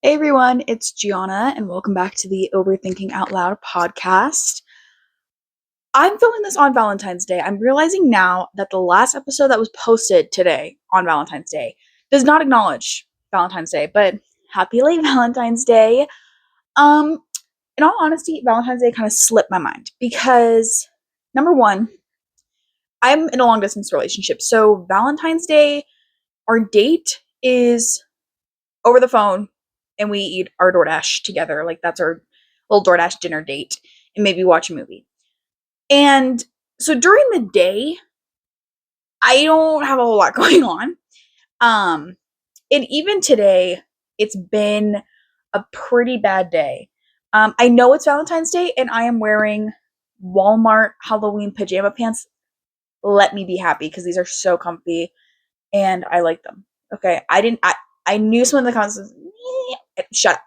Hey everyone, it's Gianna, and welcome back to the Overthinking Out Loud podcast. I'm filming this on Valentine's Day. I'm realizing now that the last episode that was posted today on Valentine's Day does not acknowledge Valentine's Day, but happy late Valentine's Day. Um, in all honesty, Valentine's Day kind of slipped my mind because number one, I'm in a long distance relationship, so Valentine's Day, our date is over the phone and we eat our DoorDash together. Like that's our little DoorDash dinner date and maybe watch a movie. And so during the day, I don't have a whole lot going on. Um, and even today, it's been a pretty bad day. I know it's Valentine's Day and I am wearing Walmart Halloween pajama pants. Let me be happy because these are so comfy and I like them. Okay. I knew some of the comments was, shut up.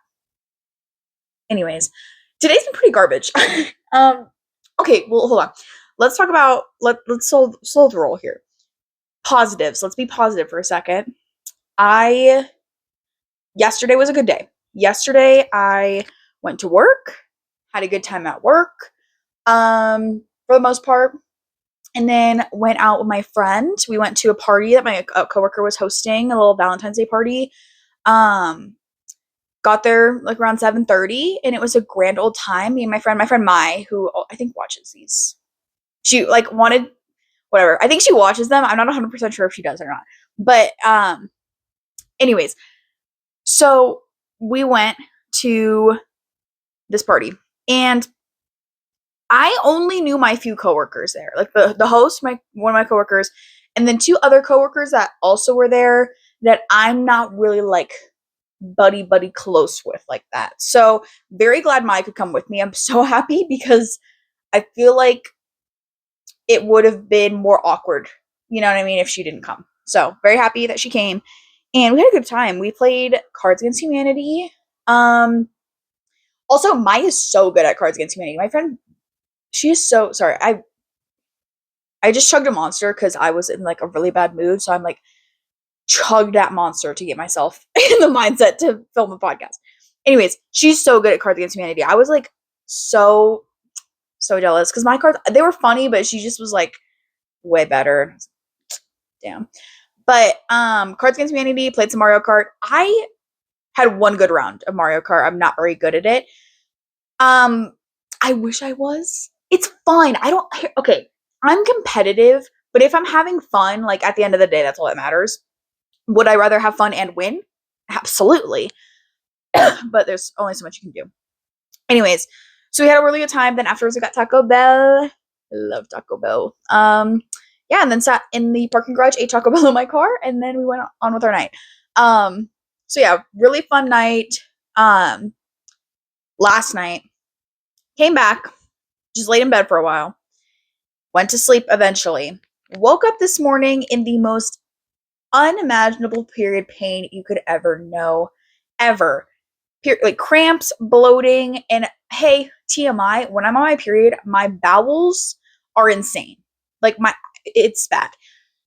Anyways, today's been pretty garbage. um, okay, well, hold on. Let's talk about let's slow the roll here. Positives. Let's be positive for a second. I Yesterday was a good day. Yesterday I went to work, had a good time at work, for the most part, and then went out with my friend. We went to a party that my coworker was hosting, a little Valentine's Day party. Got there like around 7:30 and it was a grand old time. Me and my friend Mai, who I think watches these. She like wanted whatever. I think she watches them. I'm not 100% sure if she does or not. But anyways, so we went to this party and I only knew my few coworkers there. Like the host, one of my coworkers, and then two other coworkers that also were there that I'm not really like buddy close with like that. So very glad Mai could come with me. I'm so happy because I feel like it would have been more awkward, you know what I mean, if she didn't come. So very happy that she came. And we had a good time. We played Cards Against Humanity. Um Also, Mai is so good at Cards Against Humanity. My friend, she is so sorry. I just chugged a monster because I was in like a really bad mood. So I'm like chug that monster to get myself in the mindset to film a podcast. Anyways, she's so good at Cards Against Humanity. I was like so jealous because my cards, they were funny, but she just was like way better. Damn. But Cards Against Humanity, played some Mario Kart. I had one good round of Mario Kart. I'm not very good at it. Um I wish I was. It's fine. I don't okay. I'm competitive, but if I'm having fun, like at the end of the day, that's all that matters. Would I rather have fun and win? Absolutely. But there's only so much you can do. Anyways, so we had a really good time. Then afterwards, we got Taco Bell. I love Taco Bell. Yeah, and then sat in the parking garage, ate Taco Bell in my car, and then we went on with our night. So yeah, really fun night. Um, Last night, came back, just laid in bed for a while, went to sleep eventually. Woke up this morning in the most unimaginable period pain you could ever know, ever. Like cramps, bloating, and hey, TMI, when I'm on my period, my bowels are insane. Like it's bad.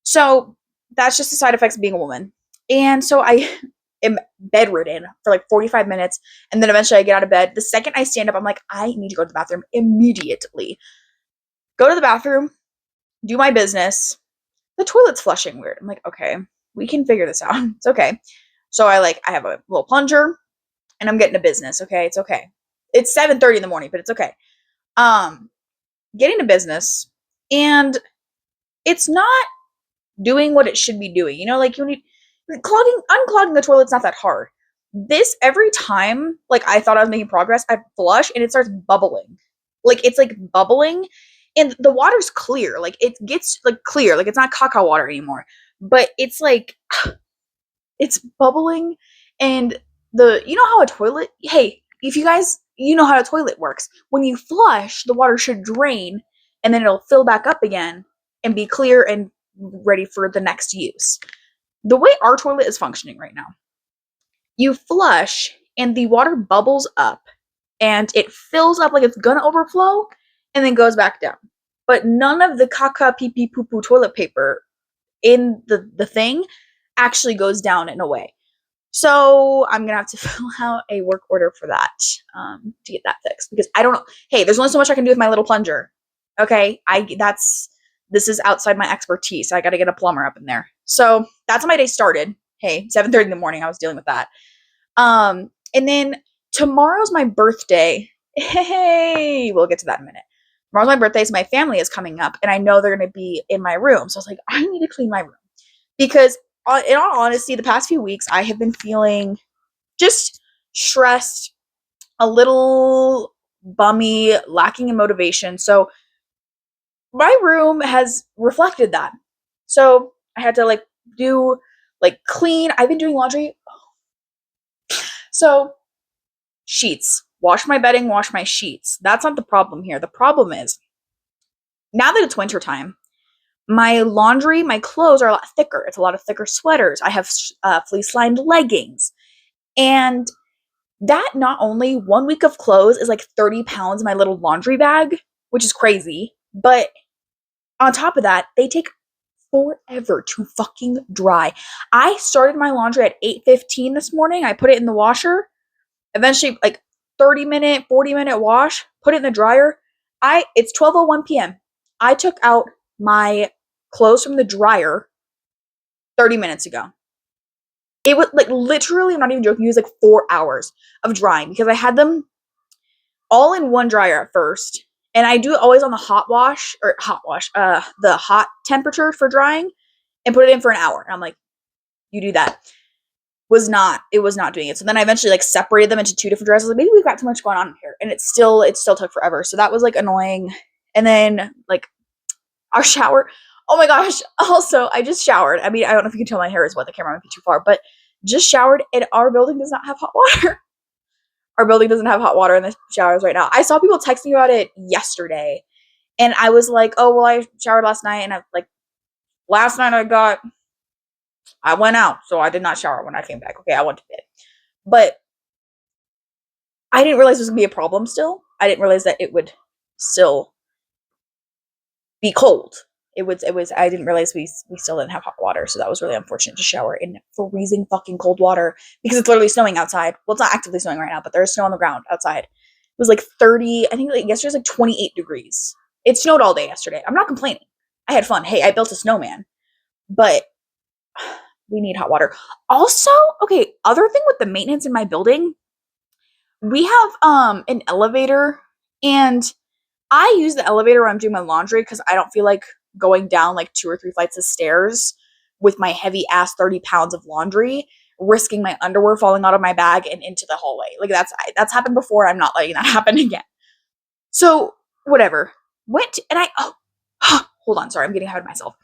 So that's just the side effects of being a woman. And so I am bedridden for like 45 minutes. And then eventually I get out of bed. The second I stand up, I'm like, I need to go to the bathroom immediately. Go to the bathroom, do my business. The toilet's flushing weird. I'm like, okay, we can figure this out. It's okay. So I have a little plunger and I'm getting to business. Okay. It's okay. It's 7:30 in the morning, but it's okay. Um, Getting to business and it's not doing what it should be doing. You know, like you need unclogging the toilet's not that hard. This every time, like I thought I was making progress, I flush and it starts bubbling. Like it's like bubbling and the water's clear. Like it gets like clear. Like it's not caca water anymore. But it's like it's bubbling and you know how a toilet, hey, if you guys, you know how a toilet works. When you flush, the water should drain and then it'll fill back up again and be clear and ready for the next use. The way our toilet is functioning right now, you flush and the water bubbles up and it fills up like it's gonna overflow and then goes back down. But none of the caca pee pee poo poo toilet paper in the thing actually goes down in a way. So I'm gonna have to fill out a work order for that to get that fixed because I don't know. Hey, there's only so much I can do with my little plunger. Okay, this is outside my expertise. I got to get a plumber up in there. So that's how my day started. Hey, 7:30 in the morning, I was dealing with that. And then tomorrow's my birthday. Hey, we'll get to that in a minute. Tomorrow's my birthday, so my family is coming up, and I know they're going to be in my room. So I was like, I need to clean my room because, in all honesty, the past few weeks I have been feeling just stressed, a little bummy, lacking in motivation. So my room has reflected that. So I had to do clean. I've been doing laundry. So sheets. Wash my bedding, wash my sheets. That's not the problem here. The problem is now that it's winter time, my laundry, my clothes are a lot thicker. It's a lot of thicker sweaters. I have fleece lined leggings. And that not only 1 week of clothes is like 30 pounds in my little laundry bag, which is crazy. But on top of that, they take forever to fucking dry. I started my laundry at 8:15 this morning. I put it in the washer. Eventually, 30-minute, 40-minute wash, put it in the dryer. It's 12:01 p.m. I took out my clothes from the dryer 30 minutes ago. It was literally, I'm not even joking, it was 4 hours of drying because I had them all in one dryer at first. And I do it always on the the hot temperature for drying and put it in for an hour. And I'm like, you do that. It was not doing it. So then I eventually separated them into two different dryers. I was like, maybe we've got too much going on here. And it still took forever. So that was annoying. And then our shower. Oh my gosh. Also, I just showered. I mean, I don't know if you can tell my hair is wet. The camera might be too far, but just showered and our building does not have hot water. Our building doesn't have hot water in the showers right now. I saw people texting about it yesterday. And I was like, oh, well, I showered last night. And last night I went out. So I did not shower when I came back. Okay, I went to bed. But I didn't realize it was going to be a problem still. I didn't realize that it would still be cold. I didn't realize we still didn't have hot water. So that was really unfortunate to shower in freezing fucking cold water because it's literally snowing outside. Well, it's not actively snowing right now, but there's snow on the ground outside. It was 30, I think yesterday was 28 degrees. It snowed all day yesterday. I'm not complaining. I had fun. Hey, I built a snowman, but we need hot water. Also, okay, other thing with the maintenance in my building, we have an elevator and I use the elevator when I'm doing my laundry because I don't feel like going down 2 or 3 flights of stairs with my heavy ass 30 pounds of laundry, risking my underwear falling out of my bag and into the hallway. That's happened before. I'm not letting that happen again. So whatever. Hold on, sorry, I'm getting ahead of myself.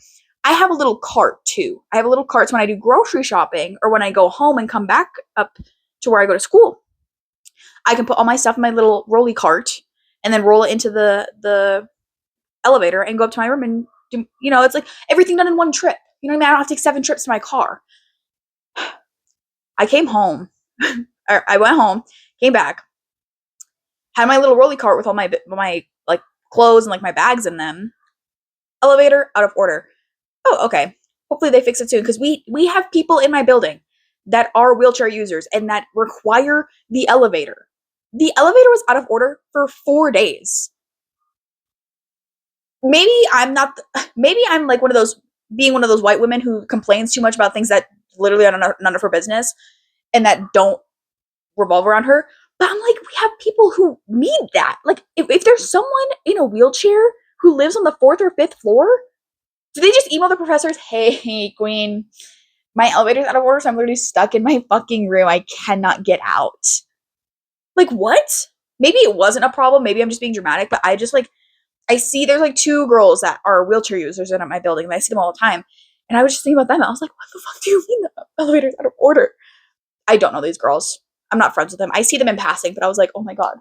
I have a little cart too. I have a little cart so when I do grocery shopping or when I go home and come back up to where I go to school, I can put all my stuff in my little rolly cart and then roll it into the elevator and go up to my room and do, it's everything done in one trip. You know what I mean? I don't have to take 7 trips to my car. I came home. I went home, came back, had my little rolly cart with all my clothes and my bags in them. Elevator out of order. Oh, okay. Hopefully they fix it soon because we have people in my building that are wheelchair users and that require the elevator. The elevator was out of order for 4 days. Maybe I'm not. Maybe I'm one of those white women who complains too much about things that literally are none of her business and that don't revolve around her. But I'm we have people who need that. If there's someone in a wheelchair who lives on the 4th or 5th floor, do they just email the professors, hey, queen, my elevator's out of order, so I'm literally stuck in my fucking room. I cannot get out. What? Maybe it wasn't a problem. Maybe I'm just being dramatic, but I just I see there's 2 girls that are wheelchair users in my building, and I see them all the time. And I was just thinking about them. I was like, what the fuck do you mean the elevator's out of order? I don't know these girls. I'm not friends with them. I see them in passing, but I was like, oh my God.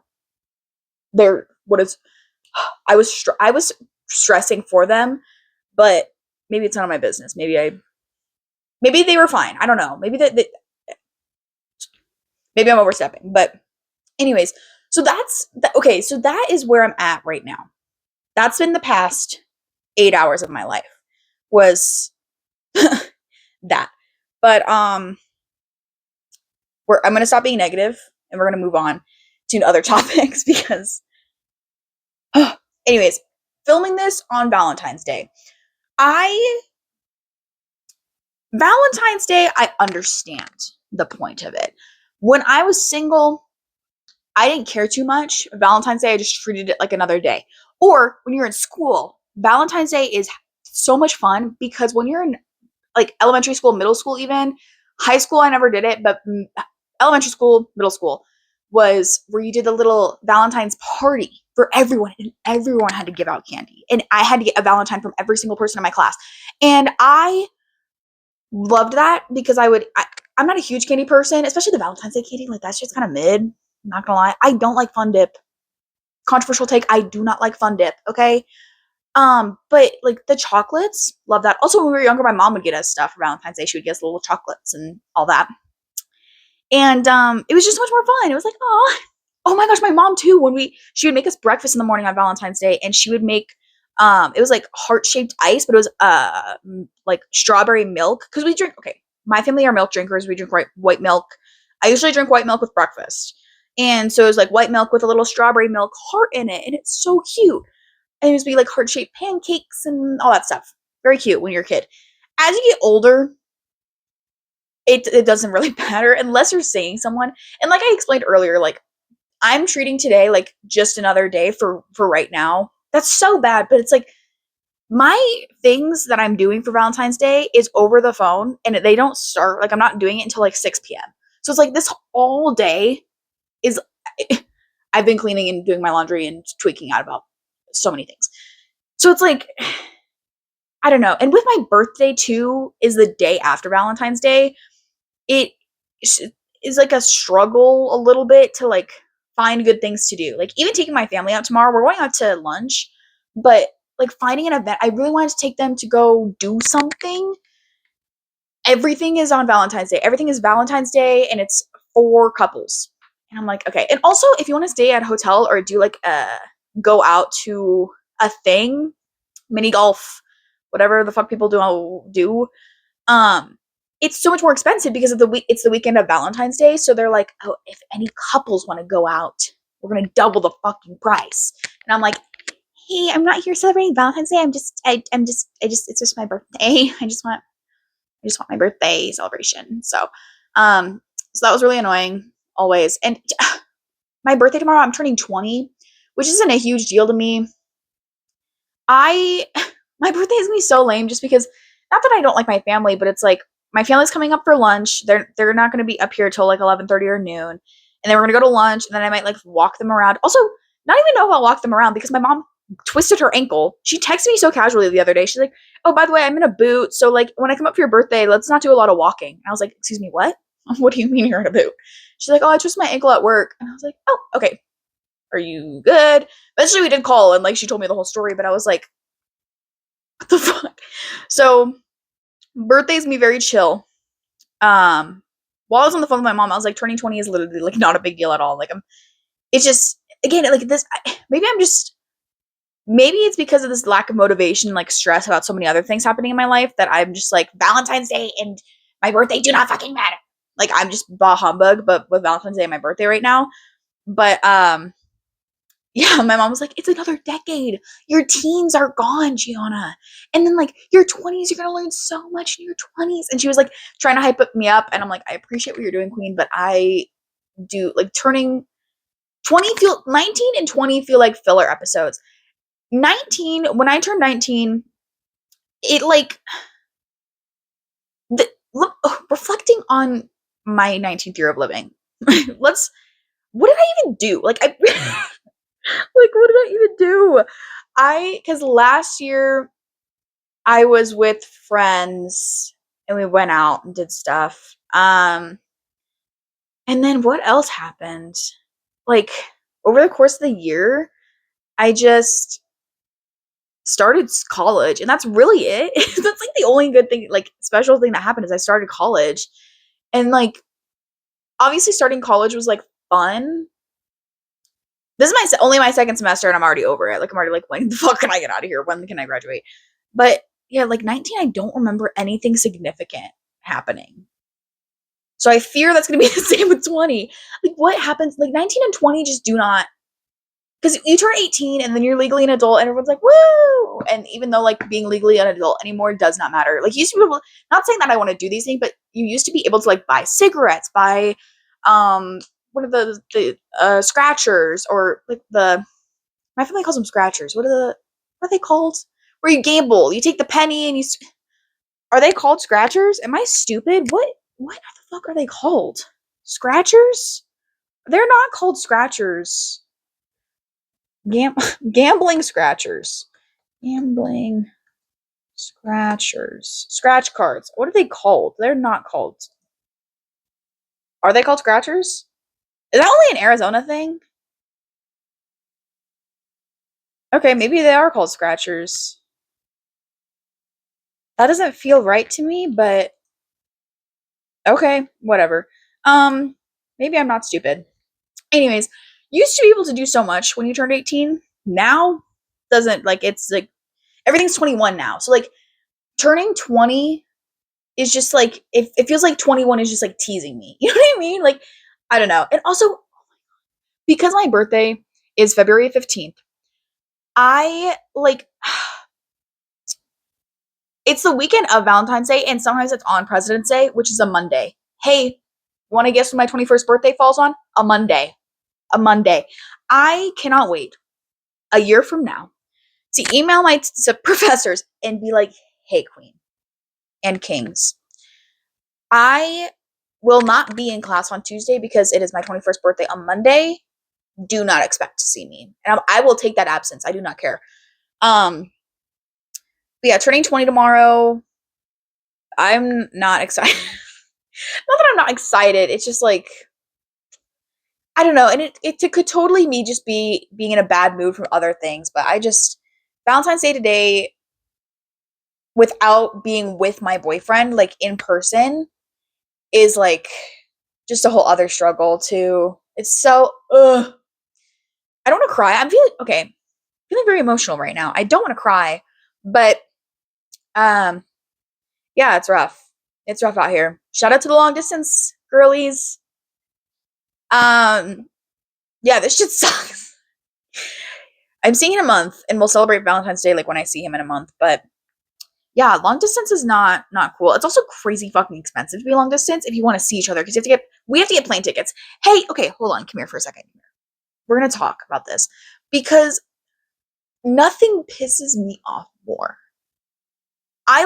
I was stressing for them, but maybe it's none of my business. Maybe they were fine. I don't know. Maybe I'm overstepping. But anyways, so okay. So that is where I'm at right now. That's been the past 8 hours of my life was that. But I'm going to stop being negative and we're going to move on to other topics because, anyways, filming this on Valentine's Day. I Valentine's Day, I understand the point of it. When I was single, I didn't care too much. Valentine's Day, I just treated it like another day. Or when you're in school, Valentine's Day is so much fun because when you're in like elementary school, middle school, even high school, I never did it, but elementary school, middle school was where you did the little Valentine's party for everyone, and everyone had to give out candy. And I had to get a Valentine from every single person in my class. And I loved that because I'm not a huge candy person, especially the Valentine's Day candy. Like, that's just kind of mid. I'm not gonna lie. I don't like Fun Dip. Controversial take. I do not like Fun Dip. Okay. But like the chocolates, love that. Also, when we were younger, my mom would get us stuff for Valentine's Day. She would get us little chocolates and all that. And it was just so much more fun. It was like, oh my gosh, my mom too. She would make us breakfast in the morning on Valentine's Day, and she would make it was like heart-shaped ice, but it was like strawberry milk because we drink. Okay, my family are milk drinkers. We drink white milk. I usually drink white milk with breakfast, and so it was like white milk with a little strawberry milk heart in it, and it's so cute. And it was be like heart-shaped pancakes and all that stuff. Very cute when you're a kid. As you get older, it doesn't really matter unless you're seeing someone. And like I explained earlier, like I'm treating today like just another day for right now. That's so bad, but it's like my things that I'm doing for Valentine's Day is over the phone, and they don't start like I'm not doing it until like 6 p.m. So it's like this all day is I've been cleaning and doing my laundry and tweaking out about so many things. So it's like I don't know. And with my birthday too is the day after Valentine's Day. It is like a struggle a little bit to like find good things to do. Like even taking my family out tomorrow, we're going out to lunch, but like finding an event, I really wanted to take them to go do something. Everything is on Valentine's Day. Everything is Valentine's Day and it's for couples. And I'm like, okay. And also if you want to stay at a hotel or do like go out to a thing, mini golf, whatever the fuck people do, um it's so much more expensive because of it's the weekend of Valentine's Day. So they're like, oh, if any couples want to go out, we're gonna double the fucking price. And I'm like, hey, I'm not here celebrating Valentine's Day. It's just my birthday. I just want my birthday celebration. So that was really annoying always. And my birthday tomorrow, I'm turning 20, which isn't a huge deal to me. My birthday is gonna be so lame just because not that I don't like my family, but it's like my family's coming up for lunch. They're not gonna be up here till like 11:30 or noon. And then we're gonna go to lunch and then I might like walk them around. Also, not even know if I'll walk them around because my mom twisted her ankle. She texted me so casually the other day. She's like, oh, by the way, I'm in a boot. So like when I come up for your birthday, let's not do a lot of walking. And I was like, excuse me, what? What do you mean you're in a boot? She's like, oh, I twisted my ankle at work. And I was like, oh, okay. Are you good? Eventually we did call and like she told me the whole story, but I was like, what the fuck? So birthday's gonna be very chill. While I was on the phone with my mom, I was like, turning 20 is literally like not a big deal at all. Like it's just again like this. Maybe it's because of this lack of motivation, like stress about so many other things happening in my life that I'm just like Valentine's Day and my birthday do not fucking matter. Like I'm just bah humbug, but with Valentine's Day and my birthday right now. But yeah, my mom was like, it's another decade. Your teens are gone, Gianna. And then like your 20s, you're gonna learn so much in your 20s. And she was like trying to hype me up. And I'm like, I appreciate what you're doing, Queen, but I do like turning 19 and 20 feel like filler episodes. 19, when I turned 19, it like reflecting on my 19th year of living. What did I even do? Like I like what did I even do? Cuz last year I was with friends and we went out and did stuff. And then what else happened? Like over the course of the year, I just started college and that's really it. That's like the only good thing, like special thing that happened is I started college. And like obviously starting college was like fun. This is only my second semester and I'm already over it. Like I'm already like when the fuck can I get out of here? When can I graduate? But yeah, like 19 I don't remember anything significant happening. So I fear that's going to be the same with 20. Like, what happens? Like, 19 and 20 just do not, because you turn 18 and then you're legally an adult and everyone's like, woo! And even though like being legally an adult anymore does not matter. Like, you used to be able, not saying that I want to do these things, but you used to be able to like buy cigarettes, buy, what are the scratchers, or like my family calls them scratchers. What are they called? Where you gamble, you take the penny and are they called scratchers? Am I stupid? What the fuck are they called? Scratchers? They're not called scratchers. Gambling scratchers. Gambling scratchers. Scratch cards. What are they called? They're not called. Are they called scratchers? Is that only an Arizona thing? Okay, maybe they are called scratchers. That doesn't feel right to me, but okay, whatever. Maybe I'm not stupid. Anyways, used to be able to do so much when you turned 18. Now doesn't, like, it's like everything's 21 now. So like turning 20 is just like it feels like 21 is just like teasing me. You know what I mean? Like, I don't know. And also because my birthday is February 15th, I like it's the weekend of Valentine's Day and sometimes it's on President's Day, which is a Monday. Hey, want to guess when my 21st birthday falls on? A Monday. A Monday. I cannot wait a year from now to email my professors and be like, hey, Queen and Kings, I will not be in class on Tuesday because it is my 21st birthday on Monday. Do not expect to see me. And I will take that absence. I do not care. But yeah, turning 20 tomorrow. I'm not excited. Not that I'm not excited. It's just like, I don't know. And it could totally me just being in a bad mood from other things. But Valentine's Day today, without being with my boyfriend, like in person, is like just a whole other struggle too. It's so, ugh. I don't want to cry. I'm feeling very emotional right now. I don't want to cry, but um, yeah, it's rough. It's rough out here. Shout out to the long distance girlies. Um, yeah, this shit sucks. I'm seeing in a month, and we'll celebrate Valentine's Day like when I see him in a month. But yeah, long distance is not cool. It's also crazy fucking expensive to be long distance if you want to see each other because we have to get plane tickets. Hey, okay, hold on, come here for a second. We're gonna talk about this because nothing pisses me off more. I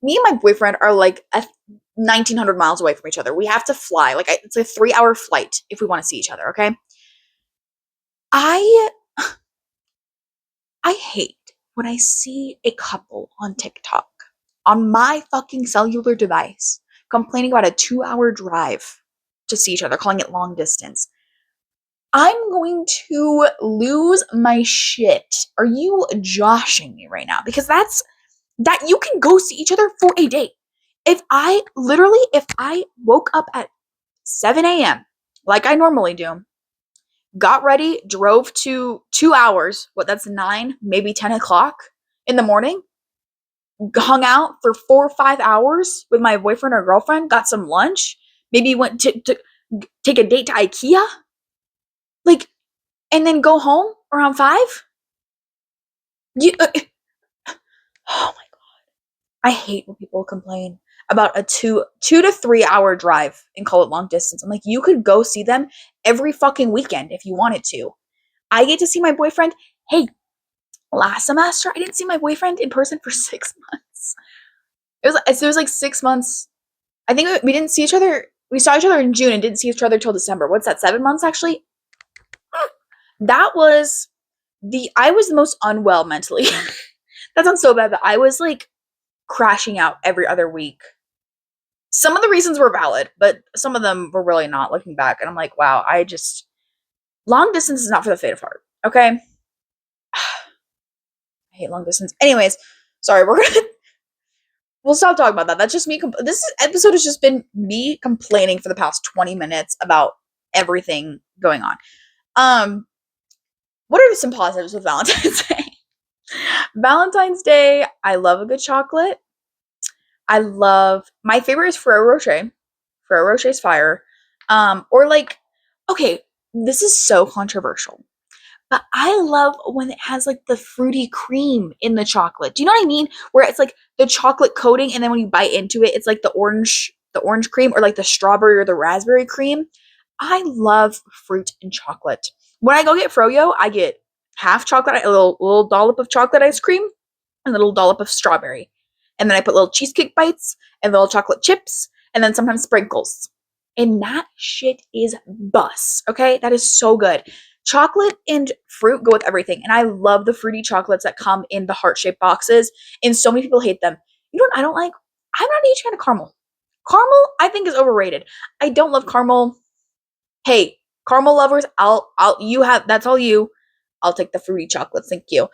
me and my boyfriend are like 1,900 miles away from each other. We have to fly. Like, it's a 3-hour flight if we want to see each other, okay? I I hate when I see a couple on TikTok on my fucking cellular device complaining about a 2-hour drive to see each other, calling it long distance. I'm going to lose my shit. Are you joshing me right now? Because that you can go see each other for a day. If I woke up at 7 a.m., like I normally do, got ready, drove to 2 hours, that's 9, maybe 10 o'clock in the morning, hung out for 4 or 5 hours with my boyfriend or girlfriend, got some lunch, maybe went to take a date to IKEA, like, and then go home around 5. You, oh my, I hate when people complain about a 2 to 3 hour drive and call it long distance. I'm like, you could go see them every fucking weekend if you wanted to. I get to see my boyfriend. Hey, last semester I didn't see my boyfriend in person for 6 months. It was like 6 months. I think we didn't see each other. We saw each other in June and didn't see each other till December. What's that? 7 months actually. That was I was the most unwell mentally. That sounds so bad, but I was like crashing out every other week. Some of the reasons were valid, but some of them were really not, looking back. And I'm like, wow, long distance is not for the faint of heart. Okay. I hate long distance. Anyways, sorry, we'll stop talking about that. That's just me. This episode has just been me complaining for the past 20 minutes about everything going on. What are some positives with Valentine's Day? Valentine's Day, I love a good chocolate. I love, my favorite is Ferrero Rocher. Ferrero Rocher's fire. Or like, okay, this is so controversial, but I love when it has like the fruity cream in the chocolate. Do you know what I mean? Where it's like the chocolate coating, and then when you bite into it, it's like the orange cream, or like the strawberry or the raspberry cream. I love fruit and chocolate. When I go get froyo, I get half chocolate, a little dollop of chocolate ice cream, and a little dollop of strawberry. And then I put little cheesecake bites and little chocolate chips, and then sometimes sprinkles. And that shit is bus. Okay? That is so good. Chocolate and fruit go with everything. And I love the fruity chocolates that come in the heart-shaped boxes. And so many people hate them. You know what I don't like? I'm not a huge fan of caramel. Caramel, I think, is overrated. I don't love caramel. Hey, caramel lovers, you have, that's all you. I'll take the fruity chocolates. Thank you.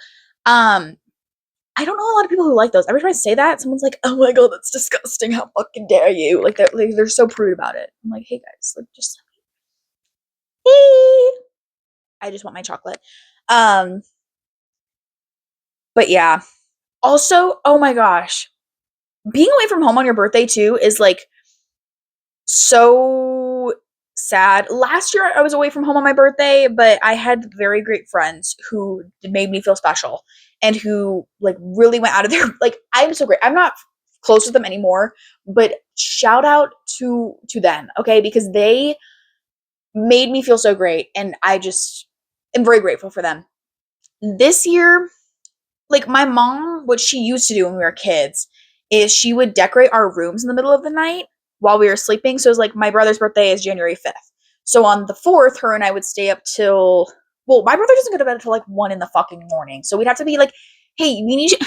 I don't know a lot of people who like those. Every time I say that, someone's like, "Oh my god, that's disgusting! How fucking dare you!" They're so prude about it. I'm like, "Hey guys, like just hey, I just want my chocolate." Um, but yeah. Also, oh my gosh, being away from home on your birthday too is like so sad. Last year I was away from home on my birthday, but I had very great friends who made me feel special and who like really went out of their like I'm so great. I'm not close with them anymore, but shout out to them, okay? Because they made me feel so great and I just am very grateful for them. This year, like my mom, what she used to do when we were kids is she would decorate our rooms in the middle of the night while we were sleeping. So it was like my brother's birthday is January 5th. So on the 4th, her and I would stay up till, well, my brother doesn't go to bed until like 1 in the fucking morning. So we'd have to be like, hey, we need you.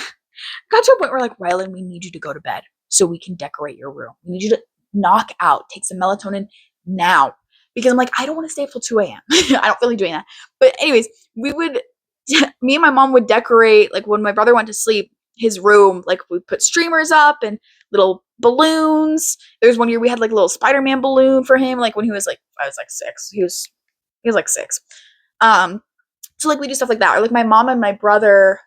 Got to a point where like, Rylan, we need you to go to bed so we can decorate your room. We need you to knock out, take some melatonin now. Because I'm like, I don't want to stay up till 2 a.m. I don't feel like doing that. But anyways, we would me and my mom would decorate, like when my brother went to sleep, his room, like we put streamers up and little balloons. There was one year we had like a little Spider-Man balloon for him, like when he was like, I was like 6. He was like 6. So like we do stuff like that. Or like my mom and my brother,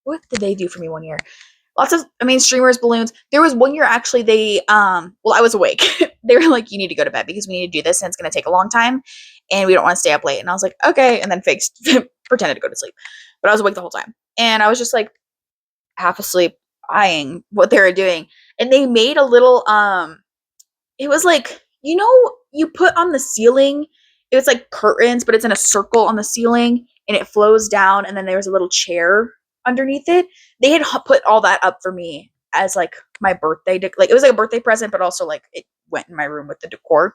what did they do for me one year? Lots of, I mean, streamers, balloons. There was one year actually they well, I was awake. They were like, you need to go to bed because we need to do this and it's gonna take a long time and we don't want to stay up late. And I was like, okay, and then faked pretended to go to sleep. But I was awake the whole time. And I was just like half asleep, eyeing what they were doing. And they made a little it was like, you know, you put on the ceiling, it was like curtains, but it's in a circle on the ceiling and it flows down and then there was a little chair underneath it. They had put all that up for me as like my birthday like it was like a birthday present, but also like it went in my room with the decor.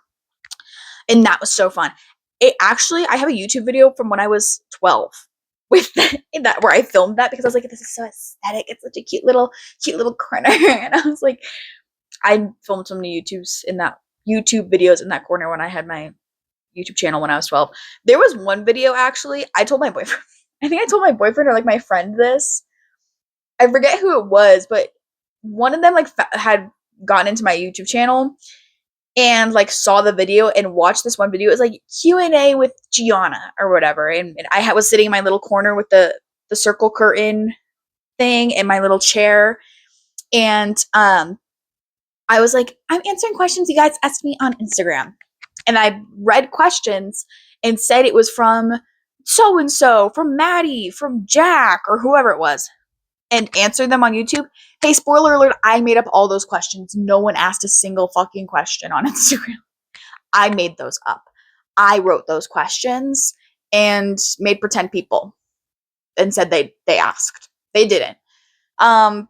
And that was so fun. It actually, I have a YouTube video from when I was 12 with in that where I filmed that because I was like, this is so aesthetic. It's such a cute little corner. And I was like, I filmed so many YouTube videos in that corner when I had my YouTube channel when I was 12. There was one video actually, I told my boyfriend, I think I told my boyfriend or like my friend this. I forget who it was, but one of them like had gotten into my YouTube channel and like saw the video and watched this one video. It was like Q&A with Gianna or whatever. And I was sitting in my little corner with the circle curtain thing and my little chair. And I was like, I'm answering questions you guys asked me on Instagram. And I read questions and said it was from so and so, from Maddie, from Jack, or whoever it was, and answered them on YouTube. Hey, spoiler alert, I made up all those questions. No one asked a single fucking question on Instagram. I made those up. I wrote those questions and made pretend people and said they asked. They didn't. But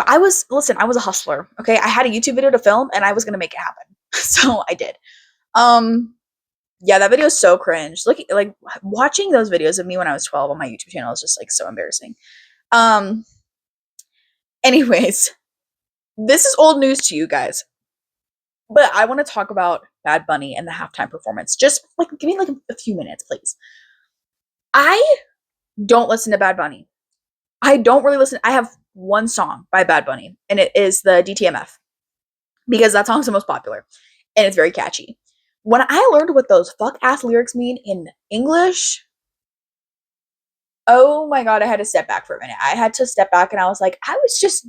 I was a hustler. Okay. I had a YouTube video to film and I was gonna make it happen. So I did. Yeah, that video is so cringe. Look, like watching those videos of me when I was 12 on my YouTube channel is just like so embarrassing. Anyways, this is old news to you guys. But I want to talk about Bad Bunny and the halftime performance. Just like give me like a few minutes, please. I don't listen to Bad Bunny. I don't really listen. I have one song by Bad Bunny, and it is the DTMF because that song's the most popular and it's very catchy. When I learned what those fuck ass lyrics mean in English, Oh my god, I had to step back for a minute. I had to step back and I was like, I was just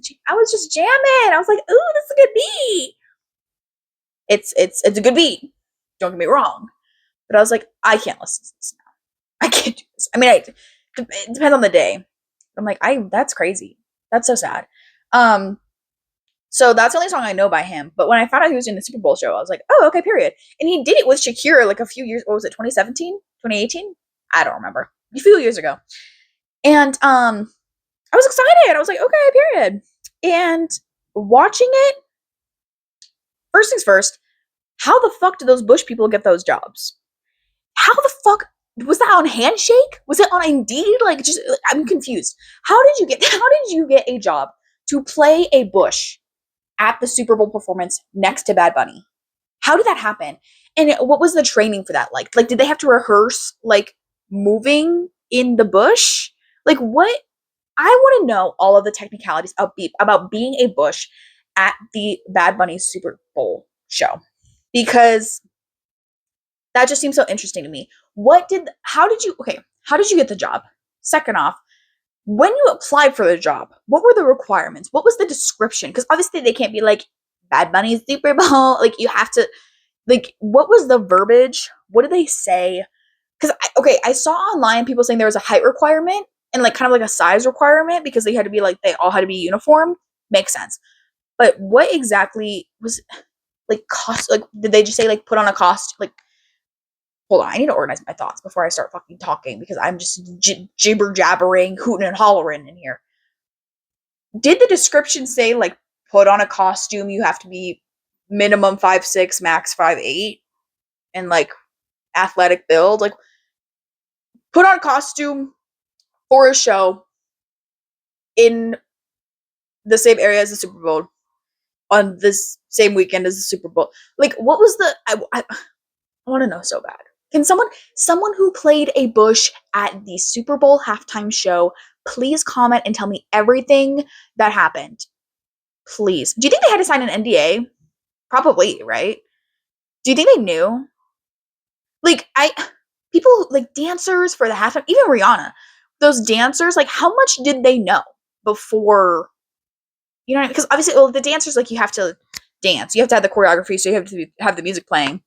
jamming. I was like, ooh, this is a good beat. It's a good beat. Don't get me wrong. But I was like, I can't listen to this now. I can't do this. I mean, it depends on the day. I'm like, that's crazy. That's so sad. Um, so that's the only song I know by him. But when I found out he was doing the Super Bowl show, I was like, oh, okay, period. And he did it with Shakira like a few years, what was it, 2017? 2018? I don't remember. A few years ago. And I was excited. I was like, okay, period. And watching it, first things first, how the fuck did those Bush people get those jobs? How the fuck was that on Handshake? Was it on Indeed? Like, just I'm confused. How did you get a job to play a Bush at the Super Bowl performance next to Bad Bunny? How did that happen? And what was the training for that like? Like, did they have to rehearse like moving in the bush? Like, what? I want to know all of the technicalities about being a Bush at the Bad Bunny Super Bowl show because that just seems so interesting to me. How did you get the job? Second off, when you applied for the job, what were the requirements? What was the description? Because obviously they can't be like Bad Bunny's Super Bowl. Like you have to, like, what was the verbiage? What did they say? Because I saw online people saying there was a height requirement and like kind of like a size requirement because they all had to be uniform. Makes sense. But what exactly was like cost? Like, did they just say like put on a cost? Like, hold on, I need to organize my thoughts before I start fucking talking because I'm just jibber jabbering, hooting and hollering in here. Did the description say like put on a costume? You have to be minimum 5'6", max 5'8", and like athletic build. Like, put on a costume for a show in the same area as the Super Bowl on this same weekend as the Super Bowl. Like, what was the? I want to know so bad. Can someone who played a Bush at the Super Bowl halftime show, please comment and tell me everything that happened? Please. Do you think they had to sign an NDA? Probably, right? Do you think they knew? Like, people like dancers for the halftime, even Rihanna, those dancers, like, how much did they know before? You know, because obviously, well, the dancers, like, you have to dance, you have to have the choreography, so you have to have the music playing.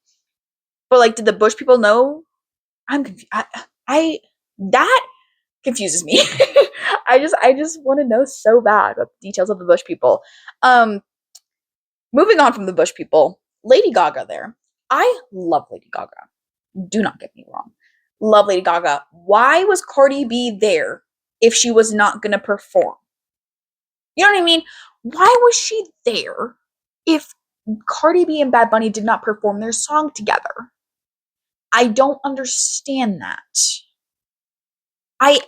But like, did the Bush people know? I'm confused. I that confuses me. I just want to know so bad about the details of the Bush people. Um, Moving on from the Bush people, Lady Gaga there. I love Lady Gaga. Do not get me wrong. Love Lady Gaga. Why was Cardi B there if she was not gonna perform? You know what I mean? Why was she there if Cardi B and Bad Bunny did not perform their song together? I don't understand that. I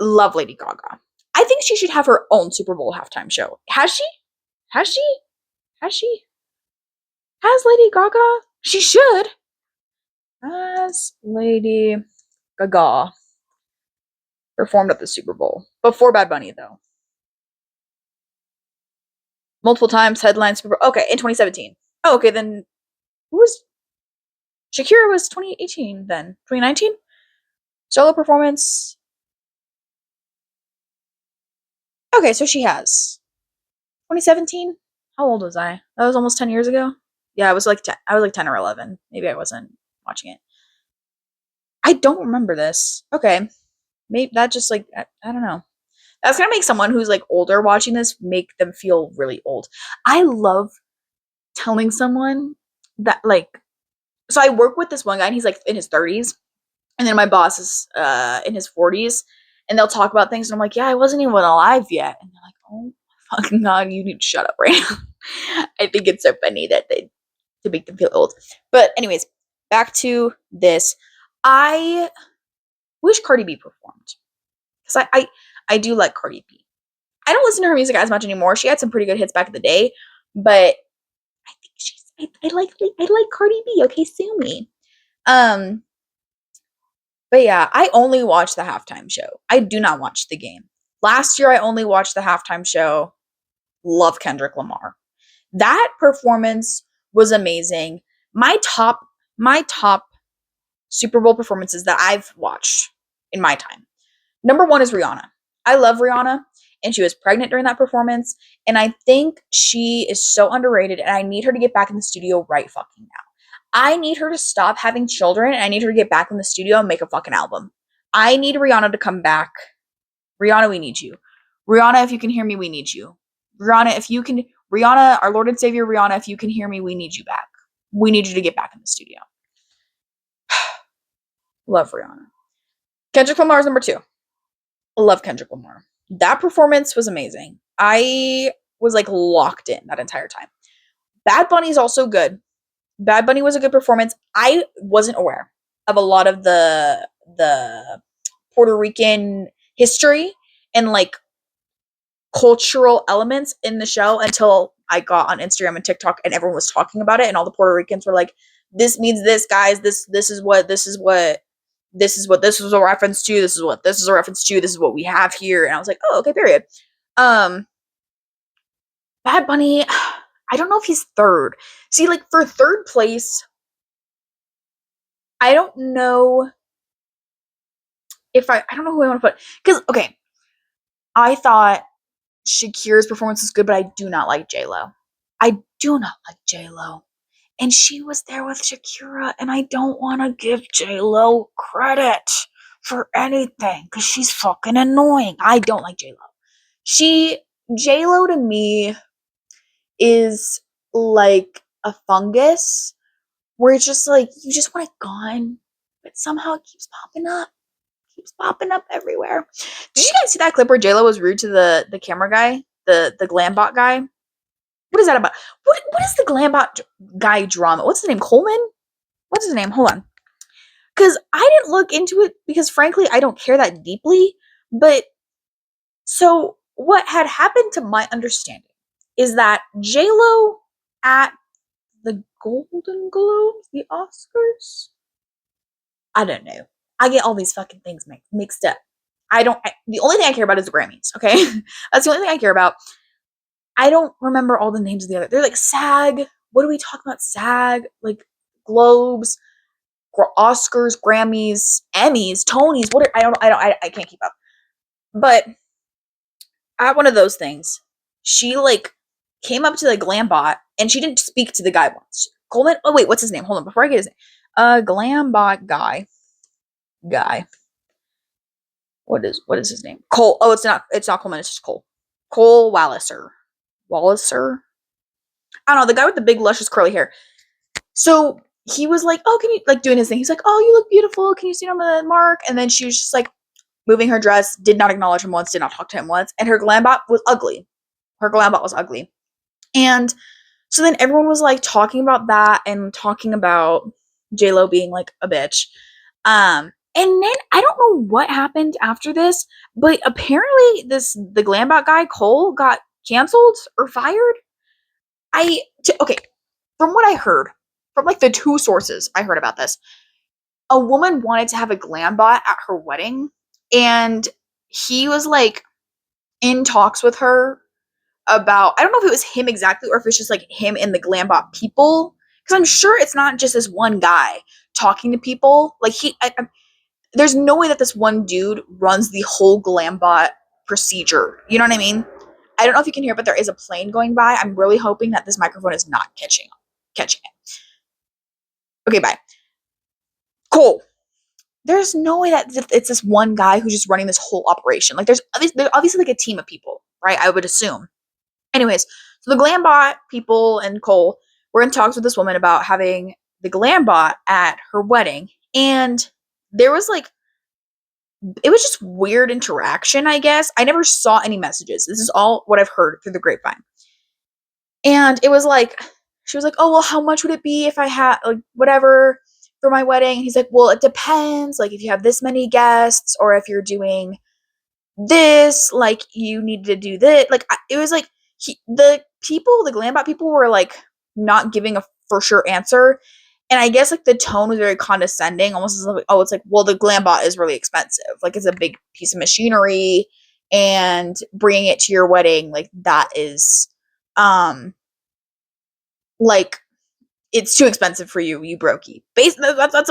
love Lady Gaga. I think she should have her own Super Bowl halftime show. Has she? Has she? Has she? Has Lady Gaga? She should. Has Lady Gaga performed at the Super Bowl? Before Bad Bunny, though. Multiple times, headline Super Bowl. Okay, in 2017. Oh, okay, then who was Shakira was 2018 then. 2019? Solo performance. Okay, so she has. 2017? How old was I? That was almost 10 years ago. Yeah, I was like 10, I was like 10 or 11. Maybe I wasn't watching it. I don't remember this. Okay. Maybe that just like I don't know. That's gonna make someone who's like older watching this make them feel really old. I love telling someone that like so I work with this one guy and he's like in his 30s and then my boss is in his 40s and they'll talk about things and I'm like, yeah, I wasn't even alive yet. And they're like, oh my fucking god, you need to shut up right now. I think it's so funny that they to make them feel old. But anyways, back to this. I wish Cardi B performed. Because I do like Cardi B. I don't listen to her music as much anymore. She had some pretty good hits back in the day, but I think I like Cardi B. Okay, sue me. Um, but yeah, I only watch the halftime show. I do not watch the game. Last year, I only watched the halftime show. Love Kendrick Lamar. That performance was amazing. My top Super Bowl performances that I've watched in my time. Number one is Rihanna. I love Rihanna, and she was pregnant during that performance, and I think she is so underrated, and I need her to get back in the studio right fucking now. I need her to stop having children, and I need her to get back in the studio and make a fucking album. I need Rihanna to come back. Rihanna, we need you. Rihanna, if you can hear me, we need you. Rihanna, if you can, Rihanna, our Lord and Savior, Rihanna, if you can hear me, we need you back. We need you to get back in the studio. Love Rihanna. Kendrick Lamar is number two. Love Kendrick Lamar. That performance was amazing. I was like locked in that entire time. Bad Bunny is also good. Bad Bunny was a good performance. I wasn't aware of a lot of the Puerto Rican history and like cultural elements in the show until I got on Instagram and TikTok and everyone was talking about it and all the Puerto Ricans were like, this means this, guys, this is what this was a reference to, this is what this is a reference to, this is what we have here. And I was like, oh, okay, period. Bad Bunny, I don't know if he's third. See, like for third place, I don't know if I don't know who I want to put. Because, okay, I thought Shakira's performance was good, but I do not like J-Lo. I do not like J-Lo. And she was there with Shakira, and I don't want to give J-Lo credit for anything because she's fucking annoying. I don't like J-Lo. J-Lo to me is like a fungus where it's just like you just want it gone, but somehow it keeps popping up everywhere. Did you guys see that clip where JLo was rude to the camera guy, the glam bot guy? What is that about? What is the glam bot guy drama? What's his name? Coleman? What's his name? Hold on. Because I didn't look into it because frankly I don't care that deeply. But so what had happened to my understanding is that JLo at the Golden Globes, the Oscars, I don't know. I get all these fucking things mixed up. The only thing I care about is the Grammys, okay? That's the only thing I care about. I don't remember all the names of the other. They're like SAG. What do we talk about? SAG, like Globes, Oscars, Grammys, Emmys, Tonys. I can't keep up. But at one of those things, she like came up to the glam bot and she didn't speak to the guy once. Coleman. Oh wait, what's his name? Hold on, before I get his name. Glam bot guy. What is his name? Cole. Oh, it's not Coleman, it's just Cole. Cole Walliser. I don't know, the guy with the big luscious curly hair. So he was like, oh, can you like doing his thing? He's like, oh, you look beautiful. Can you sit on the mark? And then she was just like moving her dress, did not acknowledge him once, did not talk to him once. And her glam bot was ugly. And so then everyone was like talking about that and talking about JLo being like a bitch. And then I don't know what happened after this, but apparently the Glambot guy, Cole, got canceled or fired. Okay, from what I heard, from like the two sources I heard about this, a woman wanted to have a Glambot at her wedding, and he was like in talks with her about, I don't know if it was him exactly or if it's just like him and the Glambot people, because I'm sure it's not just this one guy talking to people. Like there's no way that this one dude runs the whole Glambot procedure. You know what I mean? I don't know if you can hear, but there is a plane going by. I'm really hoping that this microphone is not catching it. Okay, bye. Cool. There's no way that it's this one guy who's just running this whole operation. Like there's obviously like a team of people, right? I would assume. Anyways, so the Glambot people and Cole were in talks with this woman about having the Glambot at her wedding. And there was like, it was just weird interaction, I guess. I never saw any messages. This is all what I've heard through the grapevine. And it was like, she was like, oh, well, how much would it be if I had, like, whatever for my wedding? And he's like, well, it depends. Like, if you have this many guests or if you're doing this, like, you need to do this. Like, it was like, the Glambot people were, like, not giving a for sure answer. And I guess, like, the tone was very condescending, almost as like, oh, it's like, well, the Glambot is really expensive. Like, it's a big piece of machinery, and bringing it to your wedding, like, that is, like, it's too expensive for you, you brokey. That's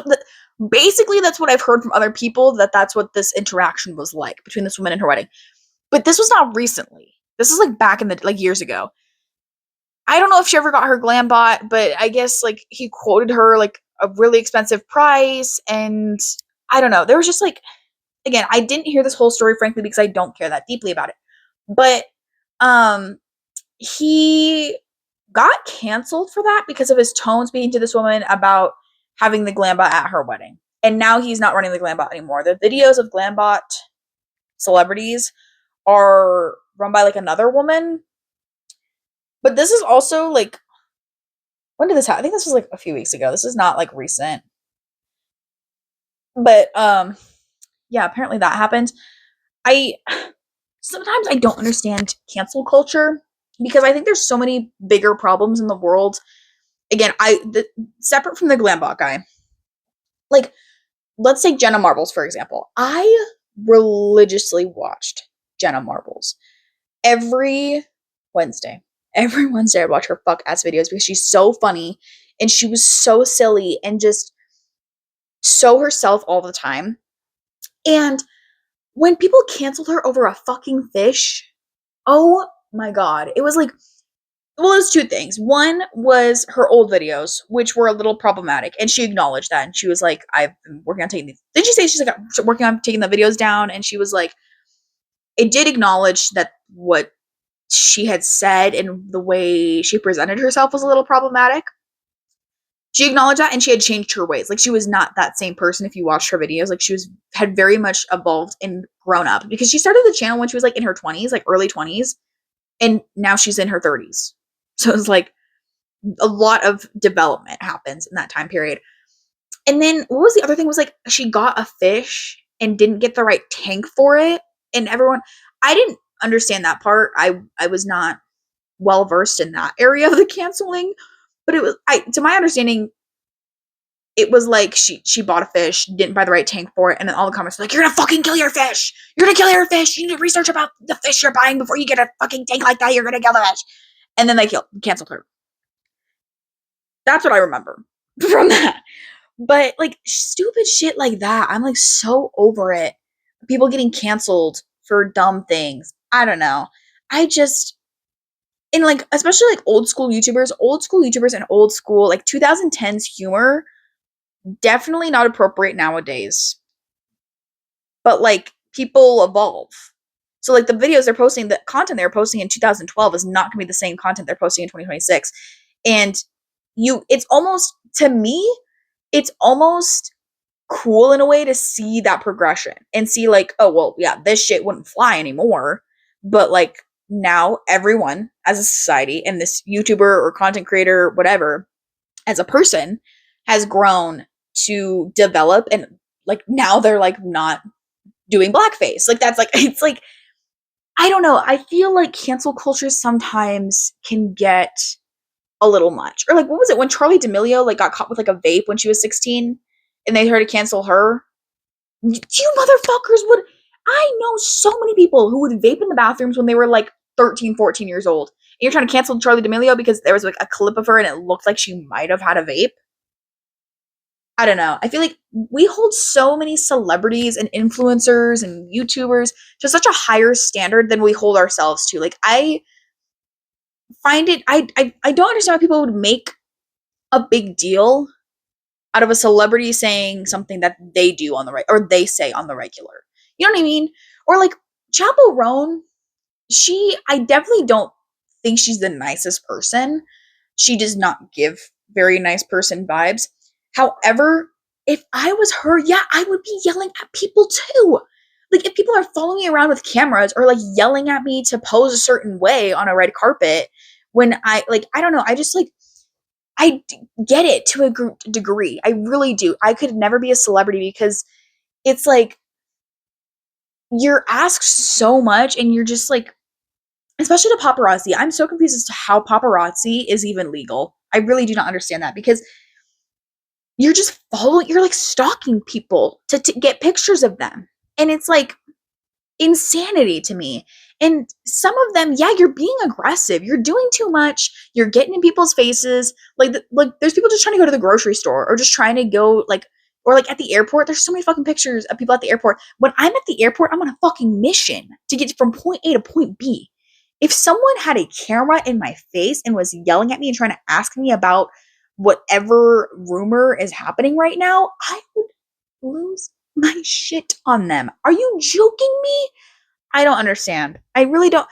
Basically, that's what I've heard from other people, that's what this interaction was like between this woman and her wedding. But this was not recently. This is like back in the like years ago. I don't know if she ever got her glam bot, but I guess like he quoted her like a really expensive price, and I don't know. There was just like, again, I didn't hear this whole story frankly because I don't care that deeply about it. But um he got canceled for that because of his tone speaking to this woman about having the Glambot at her wedding. And now he's not running the Glambot anymore. The videos of Glambot celebrities are run by like another woman. But this is also like, when did this happen? I think this was like a few weeks ago. This is not like recent. But yeah, apparently that happened. I sometimes I don't understand cancel culture because I think there's so many bigger problems in the world. Again, separate from the Glambot guy, like let's take Jenna Marbles for example. I religiously watched Jenna Marbles every Wednesday. Every Wednesday, I'd watch her fuck ass videos because she's so funny and she was so silly and just so herself all the time. And when people canceled her over a fucking fish, oh my god, it was like, well, it was two things. One was her old videos, which were a little problematic, and she acknowledged that. And she was like, "I've been working on taking these." Did she say she's like working on taking the videos down? And she was like, it did acknowledge that what she had said and the way she presented herself was a little problematic. She acknowledged that, and she had changed her ways. Like she was not that same person. If you watched her videos, like had very much evolved and grown up because she started the channel when she was like in her 20s, like early 20s, and now she's in her 30s. So it's like a lot of development happens in that time period. And then what was the other thing was like she got a fish and didn't get the right tank for it, and everyone, I didn't understand that part. I was not well versed in that area of the canceling, but it was, to my understanding, it was like she bought a fish, didn't buy the right tank for it, and then all the comments were like, "You're gonna fucking kill your fish. You're gonna kill your fish. You need to research about the fish you're buying before you get a fucking tank like that. You're gonna kill the fish." And then they canceled her. That's what I remember from that. But like stupid shit like that, I'm like so over it. People getting canceled for dumb things. I don't know. I just, and like especially like old school YouTubers and old school like 2010s humor, definitely not appropriate nowadays. But like people evolve. So like the videos they're posting, the content they're posting in 2012 is not going to be the same content they're posting in 2026. And it's almost, to me, it's almost cool in a way to see that progression and see like, oh, well, yeah, this shit wouldn't fly anymore. But like now everyone as a society and this YouTuber or content creator, whatever, as a person has grown to develop, and like now they're like not doing blackface. Like that's like, it's like, I don't know. I feel like cancel culture sometimes can get a little much. Or like, what was it when Charlie D'Amelio like got caught with like a vape when she was 16 and they tried to cancel her? You motherfuckers would, I know so many people who would vape in the bathrooms when they were like 13, 14 years old. And you're trying to cancel Charlie D'Amelio because there was like a clip of her and it looked like she might have had a vape. I don't know. I feel like we hold so many celebrities and influencers and YouTubers to such a higher standard than we hold ourselves to. Like I find it, I don't understand why people would make a big deal out of a celebrity saying something that they do on the right, or they say on the regular. You know what I mean? Or like Chappell Roan, I definitely don't think she's the nicest person. She does not give very nice person vibes. However, if I was her, yeah, I would be yelling at people too. Like if people are following me around with cameras or like yelling at me to pose a certain way on a red carpet, when I like, I don't know, I just like, get it to a degree. I really do. I could never be a celebrity because it's like you're asked so much and you're just like, especially to paparazzi. I'm so confused as to how paparazzi is even legal. I really do not understand that because you're just you're like stalking people to get pictures of them. And it's like insanity to me. And some of them, yeah, you're being aggressive. You're doing too much. You're getting in people's faces. Like there's people just trying to go to the grocery store or just trying to go like, Or like at the airport, there's so many fucking pictures of people at the airport. When I'm at the airport, I'm on a fucking mission to get from point A to point B. If someone had a camera in my face and was yelling at me and trying to ask me about whatever rumor is happening right now, I would lose my shit on them. Are you joking me? I don't understand. I really don't.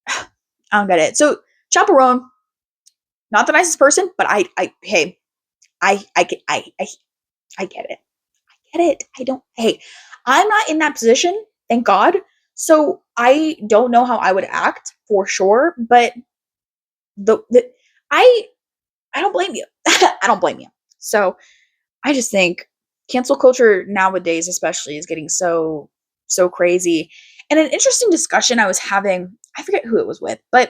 I don't get it. So, Chaperone, not the nicest person, but hey, I get it. I get it. I don't, hey, I'm not in that position, thank God. So I don't know how I would act for sure, but the I I don't blame you. I don't blame you. So I just think cancel culture nowadays, especially, is getting so crazy. And an interesting discussion I was having, I forget who it was with, but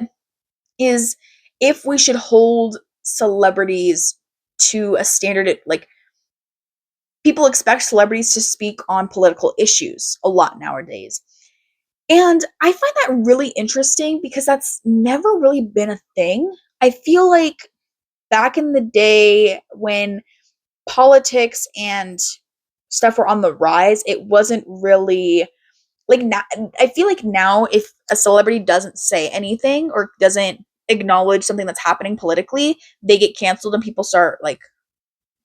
is if we should hold celebrities to a standard, like people expect celebrities to speak on political issues a lot nowadays. And I find that really interesting because that's never really been a thing. I feel like back in the day when politics and stuff were on the rise, it wasn't really like now. I feel like now, if a celebrity doesn't say anything or doesn't acknowledge something that's happening politically, they get canceled and people start like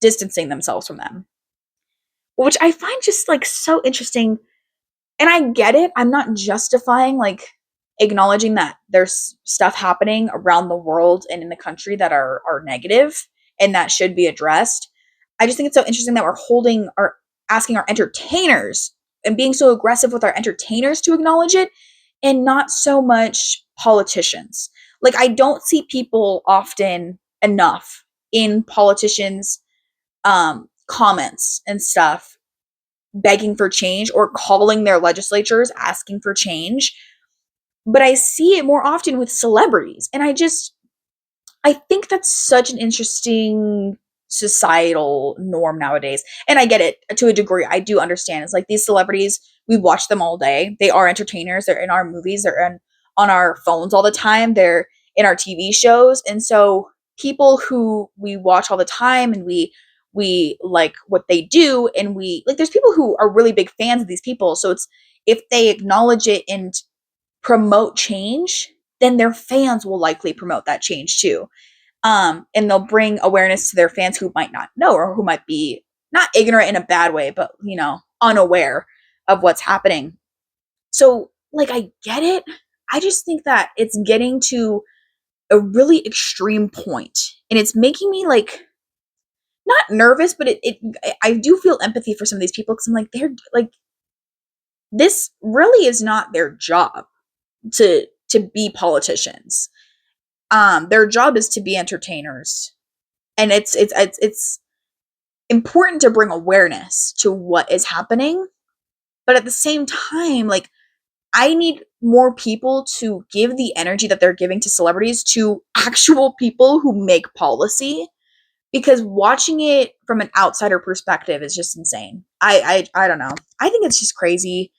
distancing themselves from them, which I find just like so interesting. And I get it. I'm not justifying like acknowledging that there's stuff happening around the world and in the country that are negative and that should be addressed. I just think it's so interesting that we're holding our asking our entertainers and being so aggressive with our entertainers to acknowledge it and not so much politicians. Like I don't see people often enough in politicians comments and stuff begging for change or calling their legislatures asking for change. But I see it more often with celebrities. And I think that's such an interesting societal norm nowadays. And I get it to a degree. I do understand. It's like these celebrities, we watch them all day. They are entertainers. They're in our movies. On our phones all the time. They're in our TV shows. And so people who we watch all the time and we like what they do and we like there's people who are really big fans of these people. So it's if they acknowledge it and promote change, then their fans will likely promote that change too. And they'll bring awareness to their fans who might not know or who might be not ignorant in a bad way, but unaware of what's happening. So, like, I get it. I just think that it's getting to a really extreme point, and it's making me like not nervous, but I do feel empathy for some of these people because I'm like they're like this really is not their job to be politicians. Their job is to be entertainers, and it's important to bring awareness to what is happening, but at the same time, like I need more people to give the energy that they're giving to celebrities to actual people who make policy because watching it from an outsider perspective is just insane. I don't know. I think it's just crazy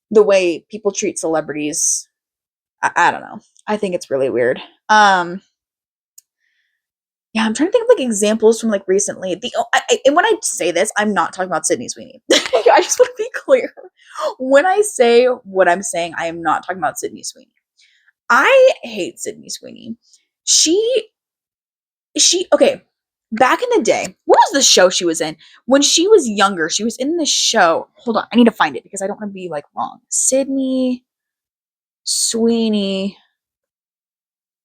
the way people treat celebrities. I don't know. I think it's really weird. Yeah, I'm trying to think of like examples from like recently. And when I say this, I'm not talking about Sydney Sweeney. I just want to be clear. When I say what I'm saying, I am not talking about Sydney Sweeney. I hate Sydney Sweeney. She okay. Back in the day, what was the show she was in? When she was younger, she was in the show. Hold on, I need to find it because I don't want to be like wrong. Sydney Sweeney.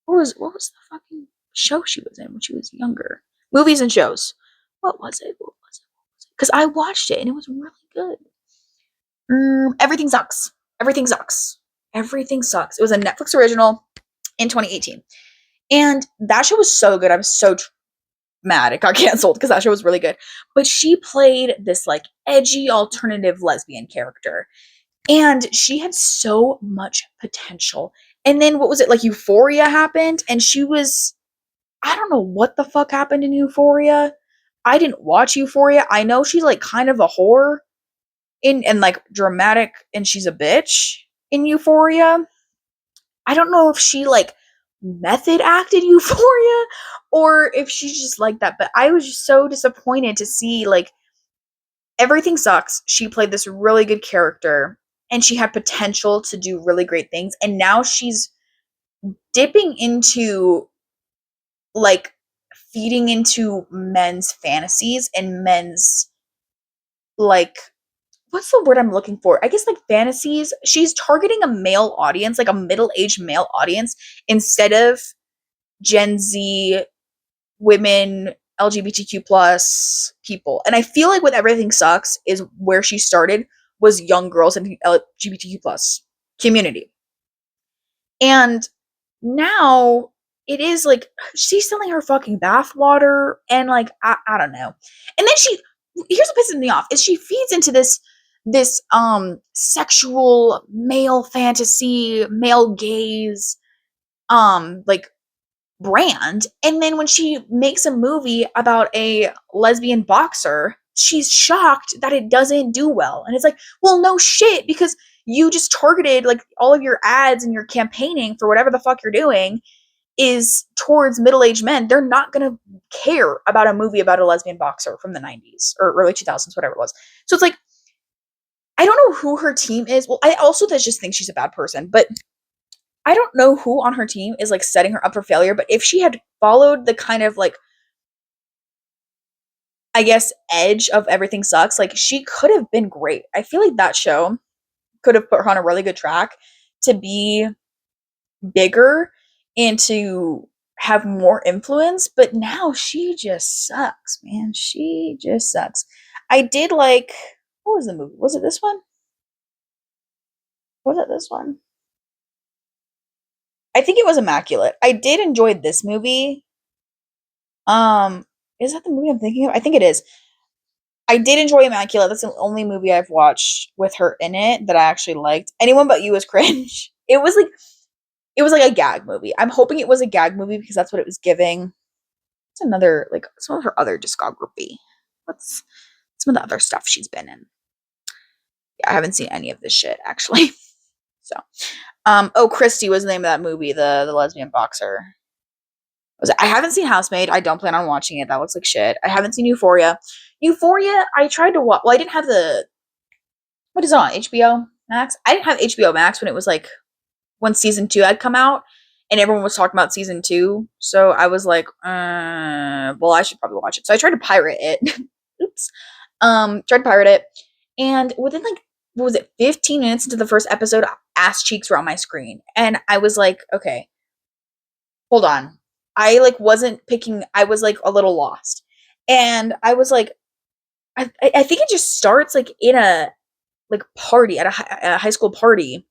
What was the fucking show she was in when she was younger? Movies and shows. What was it? What was it? Because I watched it and it was really good. Everything sucks. Everything sucks. Everything sucks. It was a Netflix original in 2018, and that show was so good. I'm so mad it got canceled because that show was really good. But she played this like edgy alternative lesbian character, and she had so much potential. And then what was it like? Euphoria happened, and she was I don't know what the fuck happened in Euphoria. I didn't watch Euphoria. I know she's like kind of a whore in and like dramatic and she's a bitch in Euphoria. I don't know if she like method acted Euphoria or if she's just like that, but I was just so disappointed to see like Everything Sucks, she played this really good character and she had potential to do really great things. And now she's dipping into like feeding into men's fantasies and men's like what's the word I'm looking for? I guess like fantasies. She's targeting a male audience, like a middle-aged male audience, instead of Gen Z women, LGBTQ plus people. And I feel like with Everything Sucks is where she started was young girls in the LGBTQ plus community. And now it is like she's selling her fucking bathwater and like I don't know. And then here's what pisses me off is she feeds into this sexual male fantasy, male gaze, like brand. And then when she makes a movie about a lesbian boxer, she's shocked that it doesn't do well. And it's like, well, no shit, because you just targeted like all of your ads and your campaigning for whatever the fuck you're doing is towards middle-aged men. They're not going to care about a movie about a lesbian boxer from the 90s or early 2000s, whatever it was. So it's like, I don't know who her team is. Well, I also just think she's a bad person, but I don't know who on her team is like setting her up for failure, but if she had followed the kind of like, I guess, edge of Everything Sucks, like she could have been great. I feel like that show could have put her on a really good track to be bigger and to have more influence, but now she just sucks, man. She just sucks. I did like, what was the movie? Was it this one? Was it this one? I think it was Immaculate. I did enjoy this movie. Um, is that the movie I'm thinking of? I think it is. I did enjoy Immaculate. That's the only movie I've watched with her in it that I actually liked. Anyone But You was cringe. It was like a gag movie. I'm hoping it was a gag movie because that's what it was giving. It's another like some of her other discography. What's some of the other stuff she's been in? Yeah, I haven't seen any of this shit actually. So, oh, Christy was the name of that movie, the lesbian boxer. I haven't seen Housemaid. I don't plan on watching it. That looks like shit. I haven't seen Euphoria. Euphoria, I tried to watch. Well, I didn't have what is it on HBO Max? I didn't have HBO Max when it was like when season 2 had come out, and everyone was talking about season 2. So I was like, well, I should probably watch it. So I tried to pirate it. Oops. Tried to pirate it, and within like what was it, 15 minutes into the first episode, ass cheeks were on my screen, and I was like, okay, hold on. I like wasn't picking. I was like a little lost, and I was like, I think it just starts like in a like party at a high school party,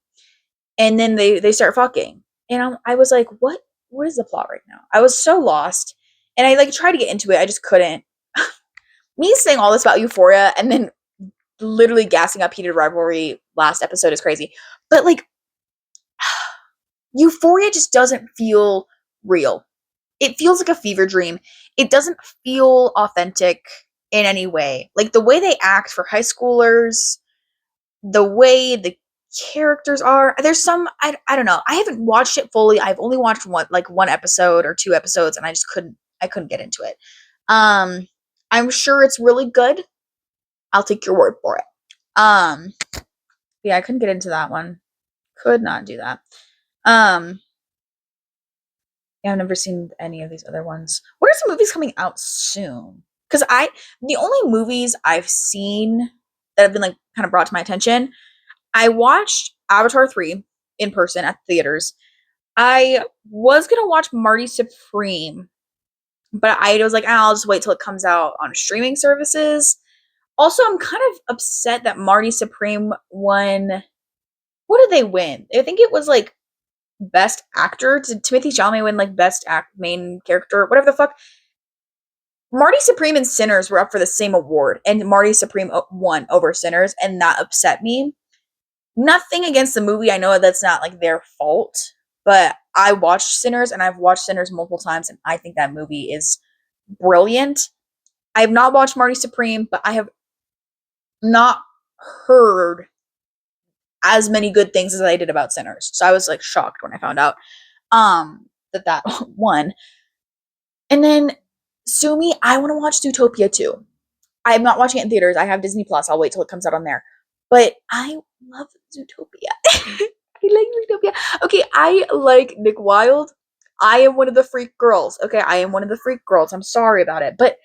and then they start fucking, and I was like, what is the plot right now? I was so lost, and I like tried to get into it. I just couldn't. Me saying all this about Euphoria and then literally gassing up Heated Rivalry last episode is crazy, but like Euphoria just doesn't feel real. It feels like a fever dream. It doesn't feel authentic in any way. Like the way they act for high schoolers, the way the characters are. There's some I don't know. I haven't watched it fully. I've only watched one episode or two episodes and I couldn't get into it. I'm sure it's really good. I'll take your word for it. Yeah, I couldn't get into that one. Could not do that. Um Yeah, I've never seen any of these other ones. What are some movies coming out soon? Because the only movies I've seen that have been like kind of brought to my attention, I watched Avatar 3 in person at the theaters. I was gonna watch Marty Supreme, but I was like, I'll just wait till it comes out on streaming services. Also, I'm kind of upset that Marty Supreme won. What did they win? I think it was like Best Actor. Did Timothy Chalamet win like main character, whatever the fuck? Marty Supreme and Sinners were up for the same award, and Marty Supreme won over Sinners, and that upset me. Nothing against the movie. I know that's not like their fault, but I watched Sinners, and I've watched Sinners multiple times, and I think that movie is brilliant. I have not watched Marty Supreme, but I have not heard as many good things as I did about Sinners. So I was like shocked when I found out that won. And then Sumi, I want to watch Zootopia too. I'm not watching it in theaters. I have Disney Plus. I'll wait till it comes out on there. But I love Zootopia. I like Zootopia. Okay, I like Nick Wilde. I am one of the freak girls. Okay, I am one of the freak girls. I'm sorry about it. But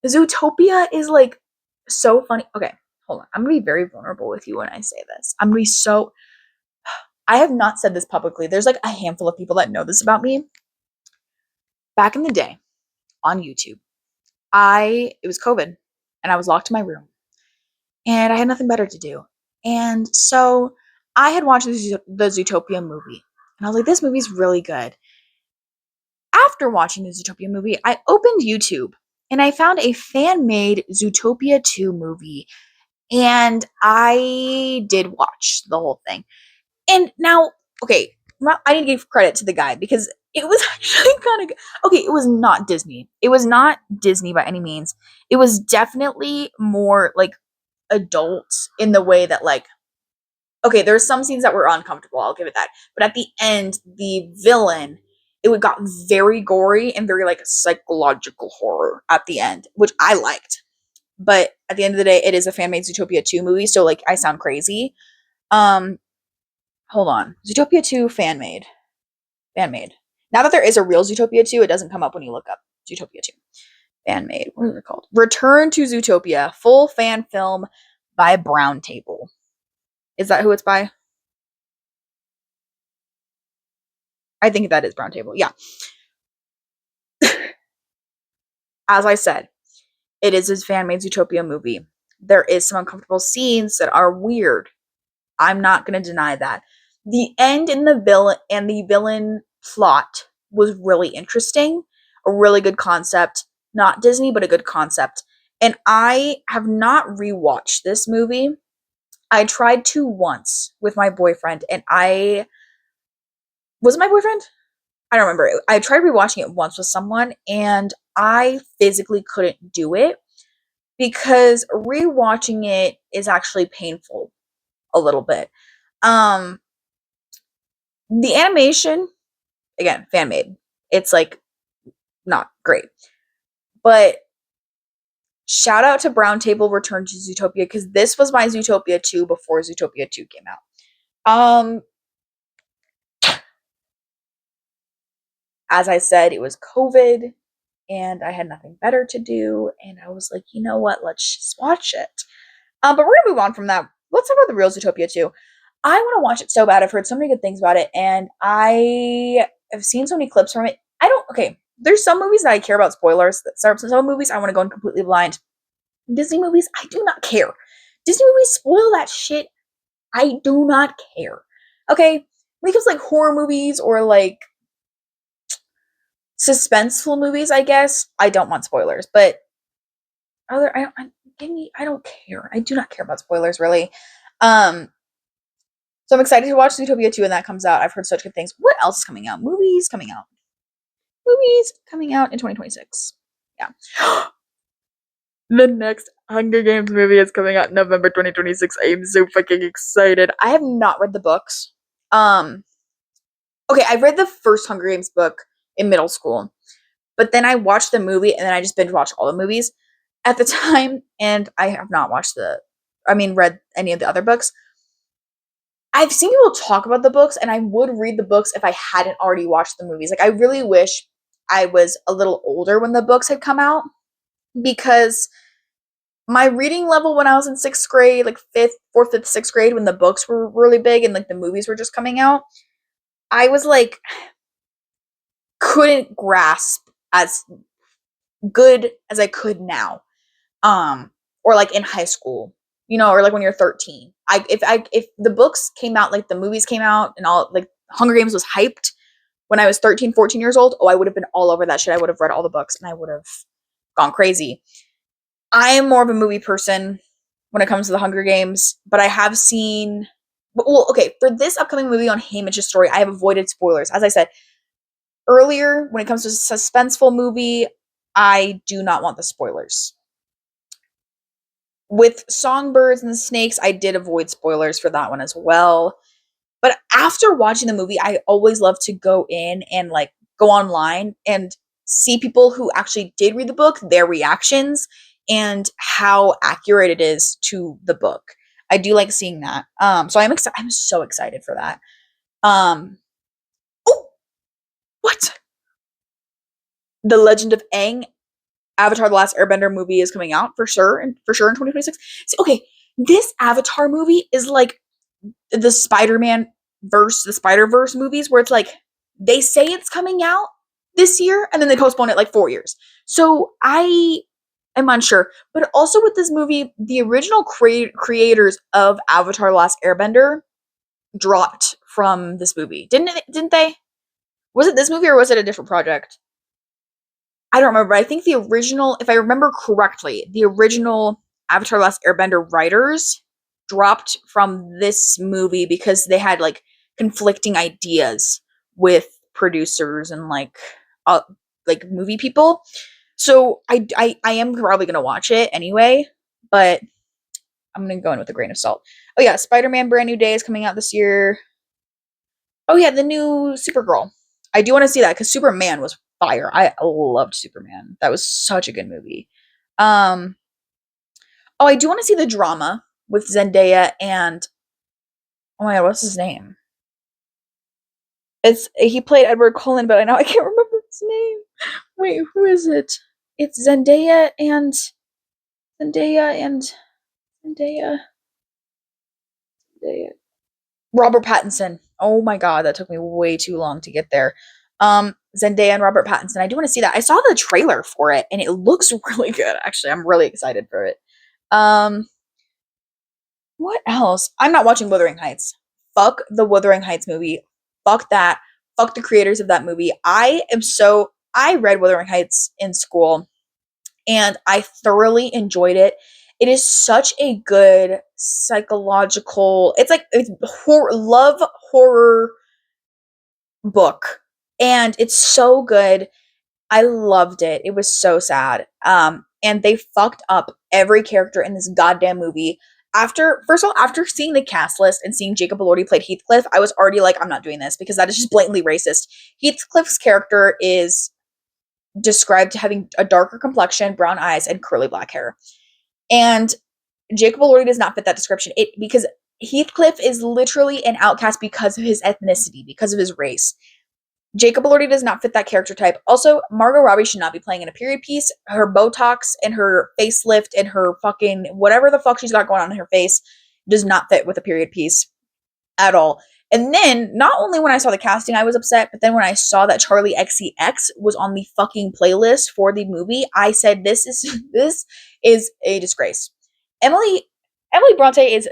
Zootopia is like so funny. Okay, hold on. I'm gonna be very vulnerable with you when I say this. I'm gonna be so. I have not said this publicly. There's like a handful of people that know this about me. Back in the day on YouTube, it was COVID and I was locked in my room and I had nothing better to do. And so I had watched the Zootopia movie and I was like, this movie's really good. After watching the Zootopia movie, I opened YouTube and I found a fan made Zootopia 2 movie and I did watch the whole thing. And now, okay, I need to give credit to the guy because it was actually kind of good. Okay, it was not Disney. It was not Disney by any means. It was definitely more like adult in the way that like okay, there's some scenes that were uncomfortable, I'll give it that. But at the end, the villain, it got very gory and very like psychological horror at the end, which I liked. But at the end of the day, it is a fan made Zootopia 2 movie, so like I sound crazy. Um Hold on. Zootopia 2 fan made. Fan made. Now that there is a real Zootopia 2, it doesn't come up when you look up Zootopia 2. Fan made. What is it called? Return to Zootopia. Full fan film by Brown Table. Is that who it's by? I think that is Brown Table. Yeah. As I said, it is his fan made Zootopia movie. There is some uncomfortable scenes that are weird. I'm not going to deny that. The end and the villain plot was really interesting. A really good concept. Not Disney, but a good concept. And I have not rewatched this movie. I tried to once with my boyfriend, and was it my boyfriend? I don't remember. I tried rewatching it once with someone, and I physically couldn't do it because rewatching it is actually painful a little bit. Um, the animation, again, fan made. It's like not great. But shout out to Brown Table Return to Zootopia because this was my Zootopia 2 before Zootopia 2 came out. As I said, it was COVID and I had nothing better to do. And I was like, you know what? Let's just watch it. But we're gonna move on from that. Let's talk about the real Zootopia 2. I want to watch it so bad. I've heard so many good things about it, and I have seen so many clips from it. Okay, there's some movies that I care about spoilers. Some movies I want to go in completely blind. Disney movies, I do not care. Disney movies spoil that shit. I do not care. Okay, when it comes to like horror movies or like suspenseful movies, I guess I don't want spoilers. But I don't care. I do not care about spoilers really. So I'm excited to watch Zootopia 2 when that comes out. I've heard such good things. What else is coming out? Movies coming out. Movies coming out in 2026. Yeah. The next Hunger Games movie is coming out in November 2026. I am so fucking excited. I have not read the books. Okay, I read the first Hunger Games book in middle school, but then I watched the movie and then I just binge watched all the movies at the time, and I have not read any of the other books. I've seen people talk about the books, and I would read the books if I hadn't already watched the movies. Like, I really wish I was a little older when the books had come out, because my reading level when I was in 6th grade, like 4th, 5th, 6th grade, when the books were really big and like the movies were just coming out, I was like, couldn't grasp as good as I could now. Or like in high school, or like when you're 13. If the books came out, like the movies came out and all, like Hunger Games was hyped when I was 13, 14 years old, I would have been all over that shit. I would have read all the books and I would have gone crazy. I am more of a movie person when it comes to the Hunger Games, but I have seen, well, okay, for this upcoming movie on Haymitch's story, I have avoided spoilers. As I said earlier, when it comes to a suspenseful movie, I do not want the spoilers. With Songbirds and Snakes, I did avoid spoilers for that one as well. But after watching the movie, I always love to go in and like go online and see people who actually did read the book, their reactions, and how accurate it is to the book. I do like seeing that. So I'm so excited for that. Um, oh, what? The Legend of Aang, Avatar: The Last Airbender movie is coming out for sure, and for sure in 2026. So, okay, this Avatar movie is like the Spider-Man verse, the Spider-Verse movies, where it's like they say it's coming out this year and then they postpone it like 4 years. So I am unsure. But also with this movie, the original creators of Avatar: The Last Airbender dropped from this movie. Didn't they? Was it this movie or was it a different project? I don't remember. I think the original, if I remember correctly, the original Avatar: Last Airbender writers dropped from this movie because they had like conflicting ideas with producers and like movie people. So I am probably gonna watch it anyway, but I'm gonna go in with a grain of salt. Oh yeah, Spider-Man Brand New Day is coming out this year. Oh yeah, the new Supergirl. I do want to see that because Superman was fire. I loved Superman. That was such a good movie. Um, oh, I do want to see the drama with Zendaya and oh my god, what's his name? It's he played Edward Cullen, but I know I can't remember his name. Wait, who is it? It's Zendaya and Zendaya. Zendaya. Robert Pattinson. Oh my god, that took me way too long to get there. Zendaya and Robert Pattinson. I do want to see that. I saw the trailer for it and it looks really good. Actually, I'm really excited for it. Um, what else? I'm not watching Wuthering Heights. Fuck the Wuthering Heights movie. Fuck that. Fuck the creators of that movie. I read Wuthering Heights in school and I thoroughly enjoyed it. It is such a good psychological. It's love horror book, and it's so good. I loved it. It was so sad. And they fucked up every character in this goddamn movie. First of all, after seeing the cast list and seeing Jacob Elordi played Heathcliff, I was already like, I'm not doing this because that is just blatantly racist. Heathcliff's character is described to having a darker complexion, brown eyes, and curly black hair. And Jacob Elordi does not fit that description. Because Heathcliff is literally an outcast because of his ethnicity, because of his race. Jacob Elordi does not fit that character type. Also, Margot Robbie should not be playing in a period piece. Her Botox and her facelift and her fucking whatever the fuck she's got going on in her face does not fit with a period piece at all. And then, not only when I saw the casting, I was upset, but then when I saw that Charlie XCX was on the fucking playlist for the movie, I said, this is a disgrace. Emily Emily Bronte is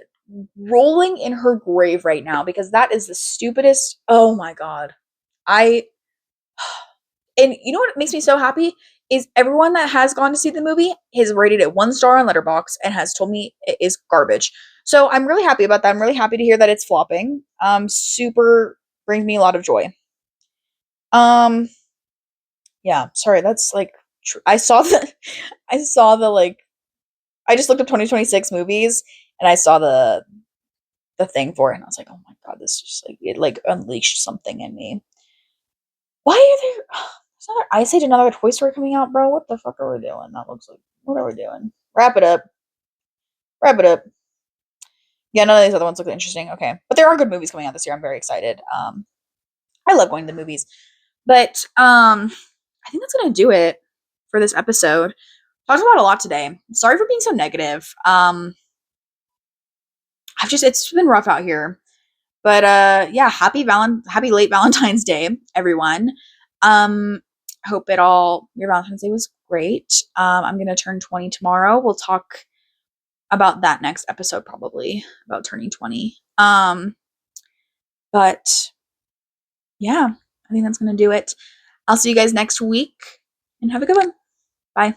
rolling in her grave right now because that is the stupidest. Oh my god. I and you know what makes me so happy is everyone that has gone to see the movie has rated it 1 star on Letterboxd and has told me it is garbage. So I'm really happy about that. I'm really happy to hear that it's flopping. Super brings me a lot of joy. Um, yeah, sorry, that's like I saw the I saw the like I just looked up 2026 movies and I saw the thing for it and I was like, oh my god, this is just like it like unleashed something in me. Why are there? There's another Ice Age, another Toy Story coming out, bro. What the fuck are we doing? That looks like what are we doing? Wrap it up. Wrap it up. Yeah, none of these other ones look interesting. Okay, but there are good movies coming out this year. I'm very excited. I love going to the movies, but I think that's gonna do it for this episode. Talked about a lot today. Sorry for being so negative. It's been rough out here. But yeah, happy late Valentine's Day, everyone. Um hope it all your Valentine's Day was great. I'm gonna turn 20 tomorrow. We'll talk about that next episode probably about turning 20. But yeah, I think that's gonna do it. I'll see you guys next week and have a good one. Bye.